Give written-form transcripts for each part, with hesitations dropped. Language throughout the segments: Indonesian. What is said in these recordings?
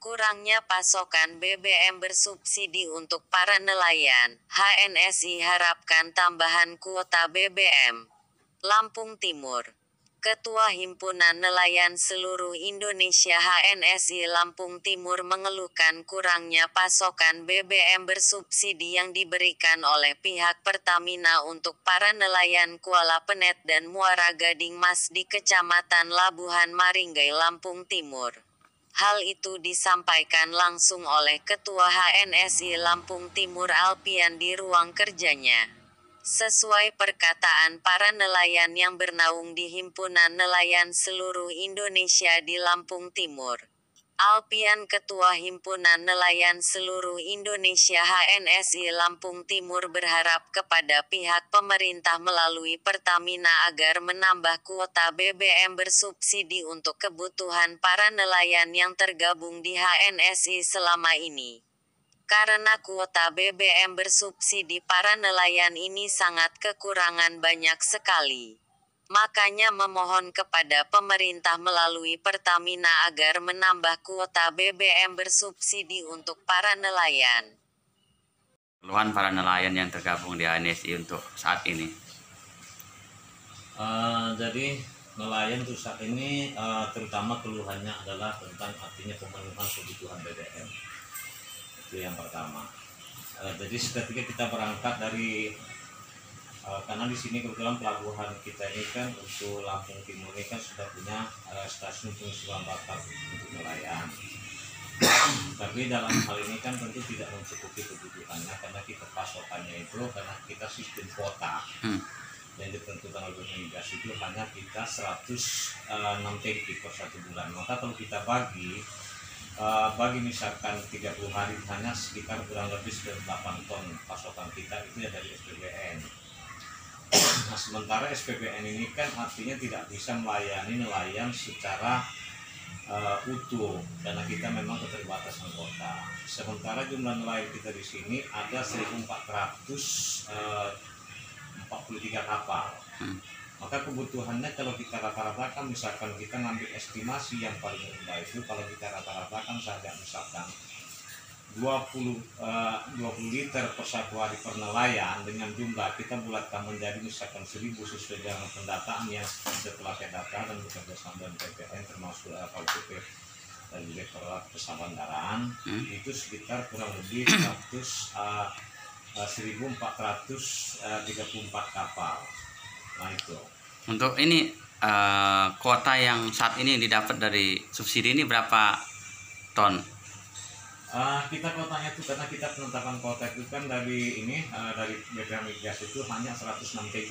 Kurangnya pasokan BBM bersubsidi untuk para nelayan, HNSI harapkan tambahan kuota BBM. Lampung Timur. Ketua Himpunan Nelayan Seluruh Indonesia HNSI Lampung Timur mengeluhkan kurangnya pasokan BBM bersubsidi yang diberikan oleh pihak Pertamina untuk para nelayan Kuala Penet dan Muara Gading Mas di Kecamatan Labuhan Maringgai, Lampung Timur. Hal itu disampaikan langsung oleh Ketua HNSI Lampung Timur Alpian di ruang kerjanya. Sesuai perkataan para nelayan yang bernaung di Himpunan Nelayan Seluruh Indonesia di Lampung Timur, Alpian Ketua Himpunan Nelayan Seluruh Indonesia HNSI Lampung Timur berharap kepada pihak pemerintah melalui Pertamina agar menambah kuota BBM bersubsidi untuk kebutuhan para nelayan yang tergabung di HNSI selama ini. Karena kuota BBM bersubsidi para nelayan ini sangat kekurangan banyak sekali. Makanya memohon kepada pemerintah melalui Pertamina agar menambah kuota BBM bersubsidi untuk para nelayan. Keluhan para nelayan yang tergabung di HNSI untuk saat ini. Jadi nelayan untuk saat ini terutama keluhannya adalah tentang artinya pemenuhan kebutuhan BBM. Itu yang pertama. Jadi ketika kita berangkat dari karena di sini kebetulan pelabuhan kita ini kan untuk Lampung Timur ini kan sudah punya stasiun pengisian bakar untuk nelayan. Tapi dalam hal ini kan tentu tidak mencukupi kebutuhannya karena kita pasokannya itu karena kita sistem kuota yang ditentukan oleh migas itu hanya kita 106 tangki per 1 bulan. Maka kalau kita bagi misalkan 30 hari hanya sekitar kurang lebih 8 ton pasokan kita itu ya dari SPBN. Nah, sementara SPBN ini kan artinya tidak bisa melayani nelayan secara utuh karena kita memang keterbatasan kota. Sementara jumlah nelayan kita di sini ada 1.443 kapal. Maka kebutuhannya kalau kita rata-ratakan misalkan kita ngambil estimasi yang paling rendah itu kalau kita rata-ratakan saja misalkan 20 liter per 1 hari per nelayan dengan jumlah kita bulatkan menjadi misalkan 1000 sesuai dengan pendataan yang setelah saya data dan bekerja sama dengan PPN termasuk KUPP dan Direktorat Kesabandaraan itu sekitar kurang lebih 1.434 kapal. Nah itu. Untuk ini kuota yang saat ini didapat dari subsidi ini berapa ton? Kita kuotanya itu karena kita penetapan kuota itu kan dari ini dari BBM migas itu hanya 106 kg.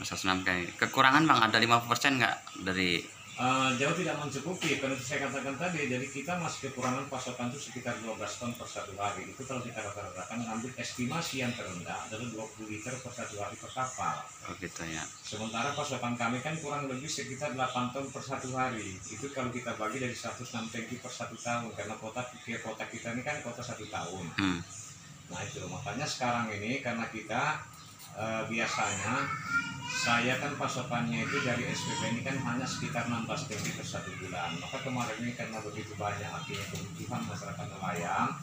106 kg. Kekurangan Bang ada 50% nggak dari? Jauh tidak mencukupi karena saya katakan tadi. Jadi kita masih kekurangan pasokan itu sekitar 12 ton per 1 hari. Itu kalau kita rata-ratakan ngambil estimasi yang terendah adalah 20 liter per 1 hari per kapal. Oh gitu ya. Sementara pasokan kami kan kurang lebih sekitar 8 ton per 1 hari. Itu kalau kita bagi dari 106 tangki per 1 tahun karena kuota kita ini kan kuota 1 tahun. Nah itu makanya sekarang ini karena kita biasanya saya kan pasokannya itu dari SPB ini kan hanya sekitar 16 tangki per 1 bulan. Maka kemarin ini karena begitu banyak artinya kebutuhan masyarakat nelayan.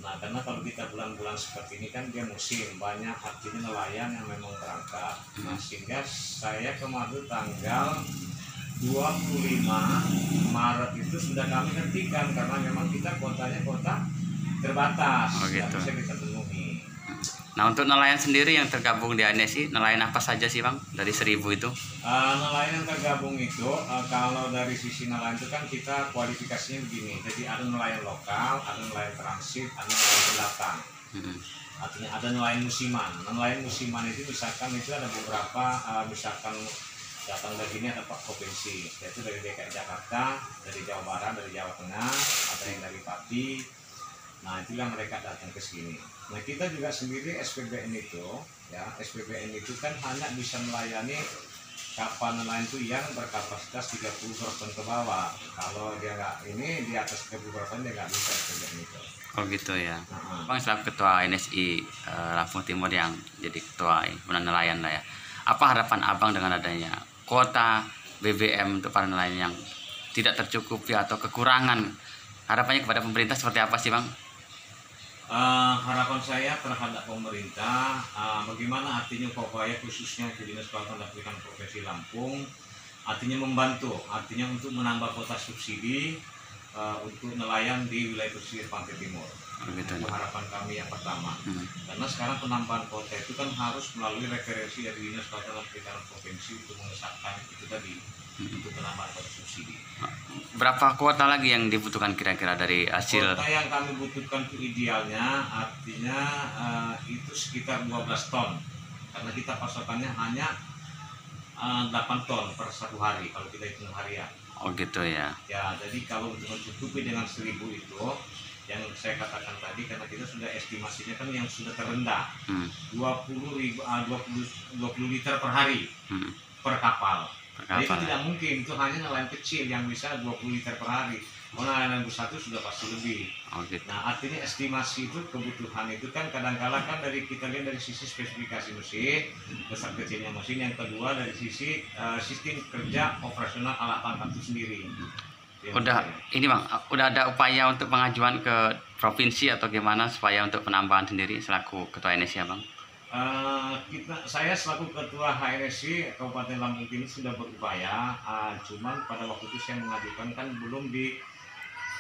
Nah karena kalau kita bulan-bulan seperti ini kan dia musim banyak artinya nelayan yang memang berangkat. Nah sehingga saya kemarin tanggal 25 Maret itu sudah kami hentikan karena memang kita kuotanya kuota terbatas. Oh, gitu. Tidak bisa kita penuhi. Nah untuk nelayan sendiri yang tergabung di HNSI, nelayan apa saja sih Bang dari 1000 itu? Nelayan yang tergabung itu kalau dari sisi nelayan itu kan kita kualifikasinya begini. Jadi ada nelayan lokal, ada nelayan transit, ada nelayan pendatang. Artinya ada nelayan musiman. Nelayan musiman itu misalkan itu ada beberapa misalkan datang dari sini ada 4 provinsi, yaitu dari DKI Jakarta, dari Jawa Barat, dari Jawa Tengah, ada yang dari Pati. Nah itulah mereka datang ke sini. Nah kita juga sendiri SPBN itu, ya SPBN itu kan hanya bisa melayani kapal nelayan itu yang berkapasitas 30 ton ke bawah. Kalau dia nggak ini di atas 30 ton dia nggak bisa SPBN itu. Oh gitu ya. Bang selaku ketua HNSI Lampung Timur yang jadi ketua nelayan lah ya. Apa harapan Abang dengan adanya kuota BBM untuk para nelayan yang tidak tercukupi atau kekurangan harapannya kepada pemerintah seperti apa sih, Bang? Harapan saya terhadap pemerintah, bagaimana artinya upaya khususnya untuk Dinas Kelautan dan Perikanan Provinsi Lampung, artinya membantu, artinya untuk menambah kuota subsidi untuk nelayan di wilayah pesisir pantai timur. Begitu. Itu harapan kami yang pertama. Karena sekarang penambahan kuota itu kan harus melalui referensi dari Dinas Kelautan dan Perikanan Provinsi untuk mengesahkan itu tadi untuk penambahan kuota subsidi. Berapa kuota lagi yang dibutuhkan kira-kira dari hasil? Kuota yang kami butuhkan itu idealnya artinya itu sekitar 12 ton karena kita pasokannya hanya 8 ton per satu hari kalau kita hitung harian. Oh gitu ya. Ya, jadi kalau untuk mencukupi dengan 1000 itu yang saya katakan tadi, karena kita sudah estimasinya kan yang sudah terendah 20 liter per hari per kapal. Jadi itu tidak mungkin, itu hanya nelayan kecil yang bisa 20 liter per hari. Nelayan besar itu sudah pasti lebih. Oh, gitu. Nah, artinya estimasi itu kebutuhan itu kan kadang-kala kan dari kita lihat dari sisi spesifikasi mesin, besar kecilnya mesin, yang kedua dari sisi sistem kerja operasional alat tangkap itu sendiri. Udah ini Bang, udah ada upaya untuk pengajuan ke provinsi atau gimana supaya untuk penambahan sendiri selaku ketua NSI Bang? Saya selaku ketua HRSI Kabupaten Lampung Timur sudah berupaya, cuman pada waktu itu saya mengajukan kan belum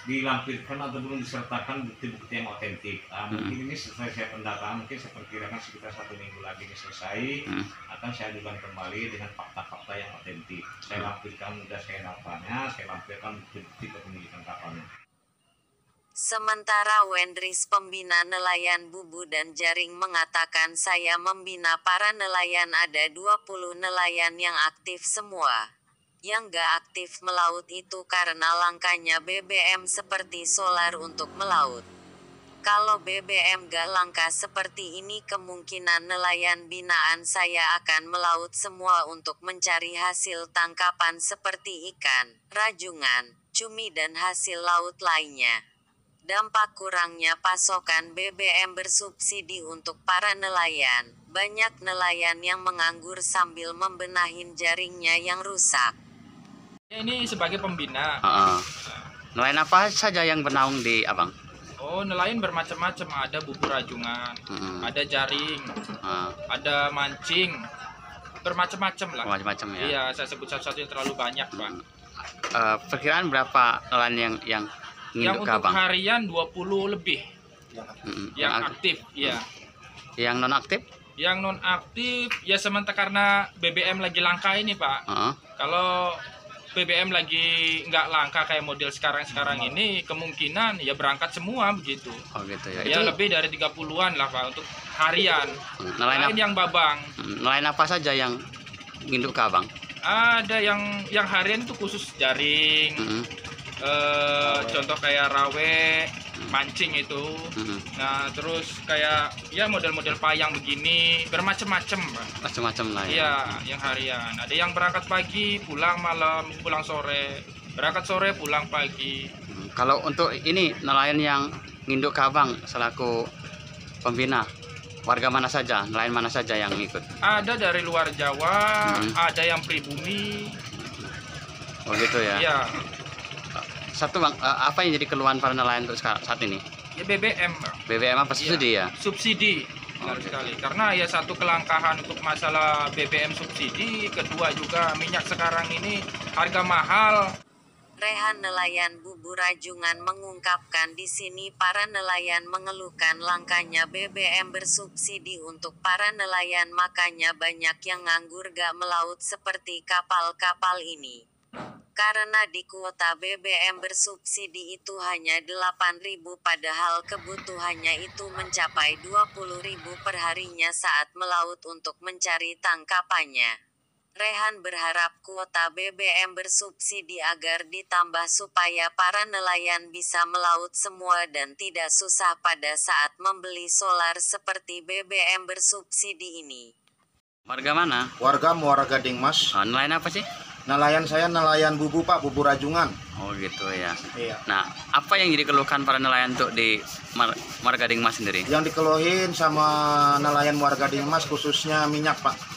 dilampirkan atau belum disertakan bukti-bukti yang otentik. Mungkin ini setelah saya pendataan, mungkin saya perkirakan sekitar 1 minggu lagi ini selesai, akan saya ajukan kembali dengan fakta-fakta yang otentik. Saya lampirkan mudah saya kapalnya, saya lampirkan bukti kepemilikan kapalnya. Sementara Wendris pembina nelayan bubu dan jaring mengatakan saya membina para nelayan ada 20 nelayan yang aktif semua. Yang gak aktif melaut itu karena langkanya BBM seperti solar untuk melaut. Kalau BBM gak langka seperti ini kemungkinan nelayan binaan saya akan melaut semua untuk mencari hasil tangkapan seperti ikan, rajungan, cumi dan hasil laut lainnya. Dampak kurangnya pasokan BBM bersubsidi untuk para nelayan. Banyak nelayan yang menganggur sambil membenahin jaringnya yang rusak. Ini sebagai pembina. Nelayan apa saja yang bernaung di Abang? Oh, nelayan bermacam-macam. Ada bubu rajungan, ada jaring, ada mancing, bermacam-macam lah. Macam-macam ya. Iya, saya sebut satu-satu yang terlalu banyak, Pak. Perkiraan berapa nelayan yang Yang nginduk untuk Abang? harian 20 lebih. Yang aktif, ya. Yang non aktif? Yang non aktif ya sementara karena BBM lagi langka ini, Pak. Kalau BBM lagi nggak langka kayak model sekarang ini, kemungkinan ya berangkat semua begitu. Oh gitu ya. Ya Itu lebih dari 30-an lah Pak untuk harian. nelayan Lain yang babang. nelayan apa saja yang nginduk ke Abang? Ada yang harian itu khusus jaring. Contoh kayak rawe, mancing itu. Nah, terus kayak ya model-model payang begini, bermacam-macam, Pak. Macam-macam lah ya. Iya, yang harian. Ada yang berangkat pagi, pulang malam, pulang sore. Berangkat sore, pulang pagi. Kalau untuk ini nelayan yang nginduk ke Abang selaku pembina, warga mana saja, nelayan mana saja yang ikut? Ada dari luar Jawa, ada yang pribumi. Oh gitu ya. Iya, Satu Bang, apa yang jadi keluhan para nelayan untuk saat ini? ya BBM, Pak. BBM apa subsidi ya? Subsidi. Benar sekali. Karena ya satu kelangkaan untuk masalah BBM subsidi, kedua juga minyak sekarang ini harga mahal. Rehan nelayan bubu rajungan mengungkapkan di sini para nelayan mengeluhkan langkanya BBM bersubsidi untuk para nelayan makanya banyak yang nganggur gak melaut seperti kapal-kapal ini. Karena di kuota BBM bersubsidi itu hanya 8.000 padahal kebutuhannya itu mencapai 20.000 per harinya saat melaut untuk mencari tangkapannya. Rehan berharap kuota BBM bersubsidi agar ditambah supaya para nelayan bisa melaut semua dan tidak susah pada saat membeli solar seperti BBM bersubsidi ini. Warga mana? Warga Muara Gading Mas. Nelayan apa sih? Nelayan saya nelayan bubu Pak, bubu rajungan. Oh gitu ya. Iya. Nah, apa yang jadi keluhkan para nelayan untuk di Muara Gading Mas sendiri? Yang dikeluhin sama nelayan Muara Gading Mas khususnya minyak Pak.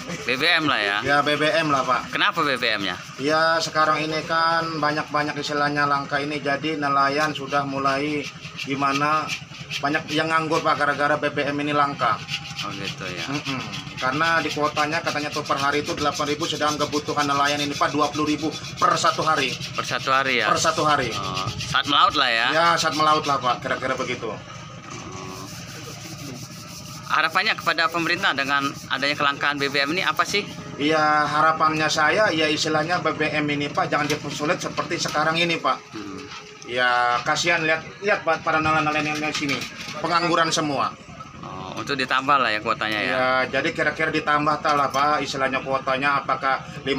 BBM lah ya. Ya BBM lah Pak. Kenapa BBM-nya? Ya sekarang ini kan banyak-banyak istilahnya langka ini, jadi nelayan sudah mulai gimana banyak yang nganggur Pak gara-gara BBM ini langka. Oh gitu ya. Karena di kuotanya katanya tuh per hari itu 8.000, sedang kebutuhan nelayan ini Pak 20.000 per satu hari. Per satu hari ya. Per satu hari. Oh, saat melaut lah ya. Ya saat melaut lah Pak, kira-kira begitu. Harapannya kepada pemerintah dengan adanya kelangkaan BBM ini apa sih? Iya harapannya saya ya istilahnya BBM ini Pak jangan dipersulit seperti sekarang ini Pak. Ya kasihan lihat Pak para nelayan yang di sini pengangguran semua. Oh, untuk ditambah lah ya kuotanya ya. Ya jadi kira-kira ditambah lah Pak istilahnya kuotanya apakah 50.000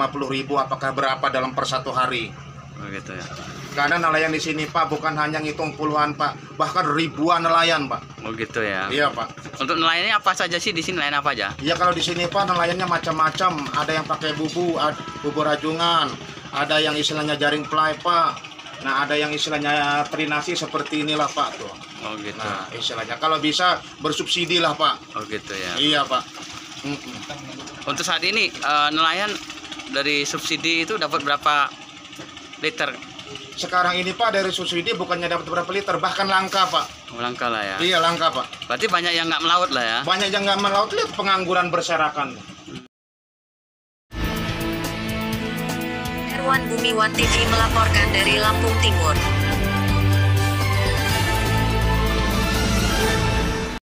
apakah berapa dalam per satu hari. Oh gitu ya. Karena nelayan di sini Pak bukan hanya ngitung puluhan Pak, bahkan ribuan nelayan Pak. Oh gitu ya. Iya Pak. Untuk nelayannya apa saja sih di sini, nelayan apa aja? Ya kalau di sini Pak nelayannya macam-macam, ada yang pakai bubu rajungan, ada yang istilahnya jaring play Pak. Nah ada yang istilahnya trinasi seperti inilah Pak tuh. Oh gitu. Nah istilahnya kalau bisa bersubsidi lah Pak. Oh gitu ya. Iya Pak. Untuk saat ini nelayan dari subsidi itu dapat berapa liter? Sekarang ini Pak dari subsidi bukannya dapat berapa liter, bahkan langka Pak. Oh, langka lah ya. Iya langka Pak. Berarti banyak yang nggak melaut lah ya. Banyak yang nggak melaut, lihat pengangguran berserakan. Erwan Gumiwan TV melaporkan dari Lampung Timur.